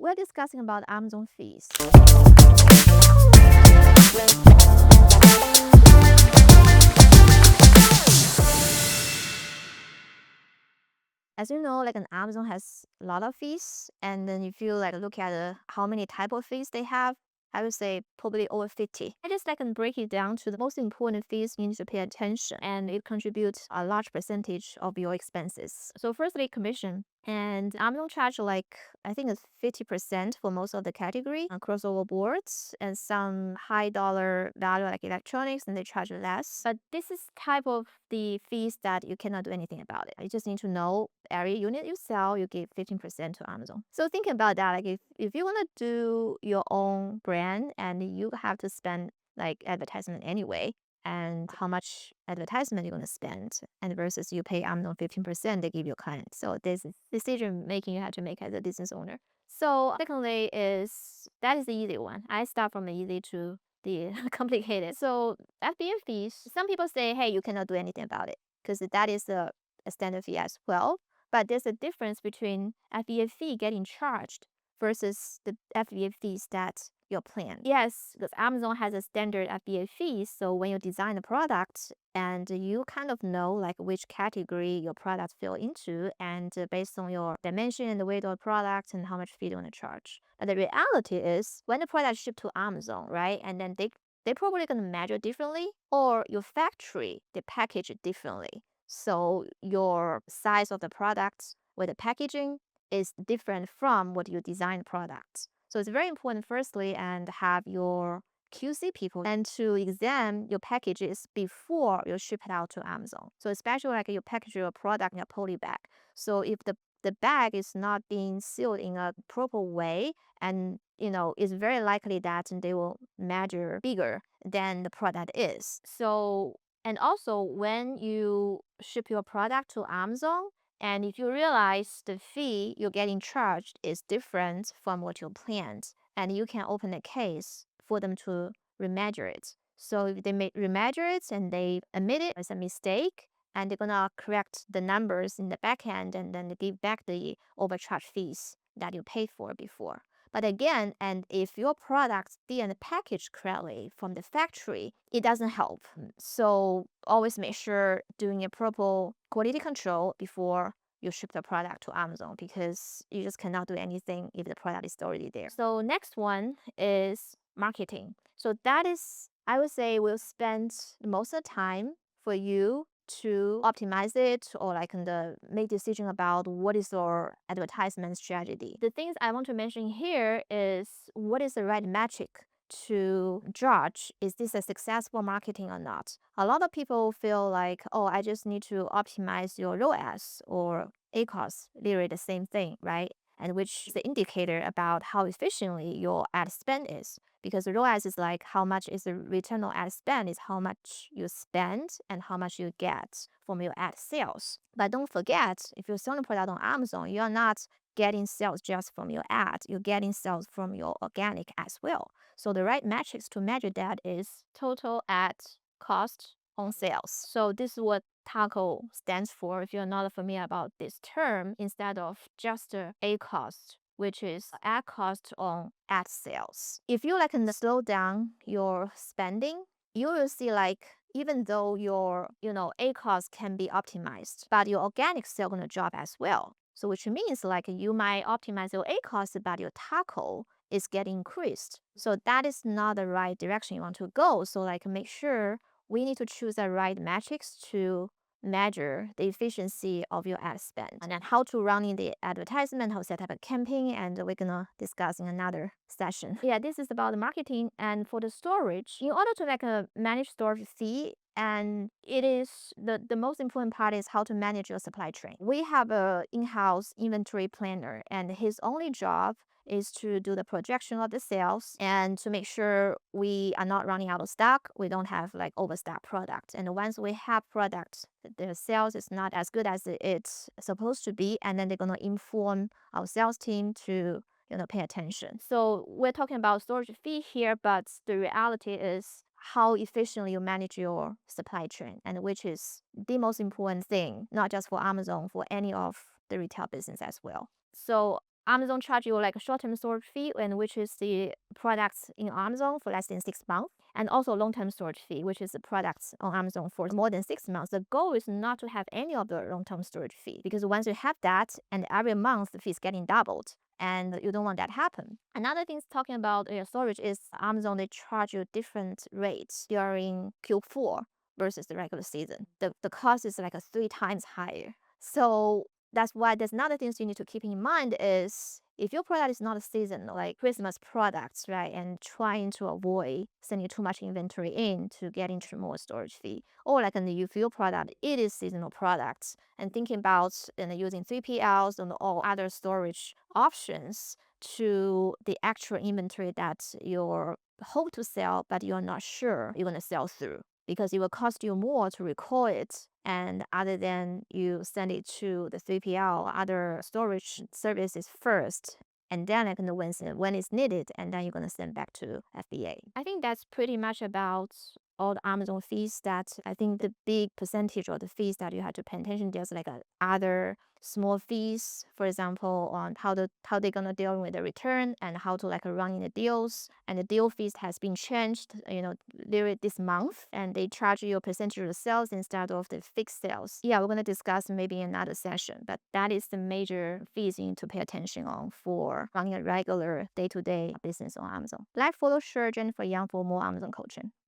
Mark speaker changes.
Speaker 1: we're discussing about Amazon fees. As you know, like an Amazon has a lot of fees, and then if you look at how many type of fees they have, I would say probably over 50. I just can break it down to the most important fees you need to pay attention, and it contributes a large percentage of your expenses. So firstly, commission. And Amazon charge I think it's 50% for most of the category on crossover boards, and some high dollar value like electronics, and they charge less. But this is type of the fees that you cannot do anything about it. You just need to know every unit you sell, you give 15% to Amazon. So think about that. If you want to do your own brand and you have to spend advertisement anyway, and how much advertisement you're going to spend, and versus you pay Amazon 15% they give your client. So this decision making you have to make as a business owner. So secondly is that is the easy one. I start from the easy to the complicated. So FBA fees, some people say, hey, you cannot do anything about it because that is a standard fee as well. But there's a difference between FBA fee getting charged versus the FBA fees that your plan. Yes, because Amazon has a standard FBA fee. So when you design a product and you kind of know which category your product fell into, and based on your dimension and the weight of the product and how much fee you want to charge. But the reality is when the product shipped to Amazon, right? And then they're probably going to measure differently, or your factory, they package it differently. So your size of the product with the packaging is different from what you design product. So it's very important, firstly, and have your QC people and to examine your packages before you ship it out to Amazon. So especially you package your product in a poly bag. So if the bag is not being sealed in a proper way, and it's very likely that they will measure bigger than the product is. So, and also when you ship your product to Amazon, and if you realize the fee you're getting charged is different from what you planned, and you can open a case for them to remeasure it. So if they remeasure it and they admit it as a mistake, and they're gonna correct the numbers in the back end, and then they give back the overcharge fees that you paid for before. But again, and if your product didn't package correctly from the factory, it doesn't help. So always make sure doing a proper quality control before you ship the product to Amazon, because you just cannot do anything if the product is already there. So next one is marketing. So that is, I would say, will spend most of the time for you to optimize it, or make decision about what is your advertisement strategy. The things I want to mention here is what is the right metric to judge, is this a successful marketing or not. A lot of people feel oh, I just need to optimize your ROAS or A.C.O.S, literally the same thing, right? And which is the indicator about how efficiently your ad spend is. Because ROAS is how much is the return on ad spend, is how much you spend and how much you get from your ad sales. But don't forget, if you're selling a product on Amazon, you're not getting sales just from your ad, you're getting sales from your organic as well. So the right metrics to measure that is total ad cost on sales. So this is what T.A.C.O. stands for, if you're not familiar about this term, instead of just A.C.O.S, which is ad cost on ad sales. If you can slow down your spending, you will see even though your A.C.O.S can be optimized, but your organic sale gonna drop as well. So which means you might optimize your A.C.O.S, but your T.A.C.O is getting increased. So that is not the right direction you want to go. So make sure we need to choose the right metrics to measure the efficiency of your ad spend, and then how to run in the advertisement, how to set up a campaign, and we're gonna discuss in another session. Yeah, this is about the marketing. And for the storage, in order to manage storage fee, and it is the most important part is how to manage your supply chain. We have a in-house inventory planner, and his only job is to do the projection of the sales and to make sure we are not running out of stock. We don't have overstock product. And once we have product, the sales is not as good as it's supposed to be, and then they're gonna inform our sales team to pay attention. So we're talking about storage fee here, but the reality is how efficiently you manage your supply chain, and which is the most important thing, not just for Amazon, for any of the retail business as well. So Amazon charge you like a short-term storage fee, and which is the products in Amazon for less than 6 months, and also long-term storage fee, which is the products on Amazon for more than 6 months. The goal is not to have any of the long-term storage fee, because once you have that, and every month the fee is getting doubled, and you don't want that to happen. Another thing talking about storage is Amazon, they charge you different rates during Q4 versus the regular season. The cost is like 3 times higher. So that's why there's another things you need to keep in mind is if your product is not a seasonal, like Christmas products, right, and trying to avoid sending too much inventory in to get into more storage fee, or like if your product, it is seasonal products, and thinking about using 3PLs and all other storage options to the actual inventory that you hope to sell, but you're not sure you're going to sell through, because it will cost you more to record it, and other than you send it to the 3PL or other storage services first, and then when it's needed, and then you're going to send back to FBA. I think that's pretty much about all the Amazon fees. That I think the big percentage of the fees that you have to pay attention, there's like other small fees, for example, on how they're gonna deal with the return, and how to like run in the deals. And the deal fees has been changed, this month, and they charge you a percentage of the sales instead of the fixed sales. Yeah, we're gonna discuss maybe in another session, but that is the major fees you need to pay attention on for running a regular day-to-day business on Amazon. Like, follow Surgeon for more Amazon coaching.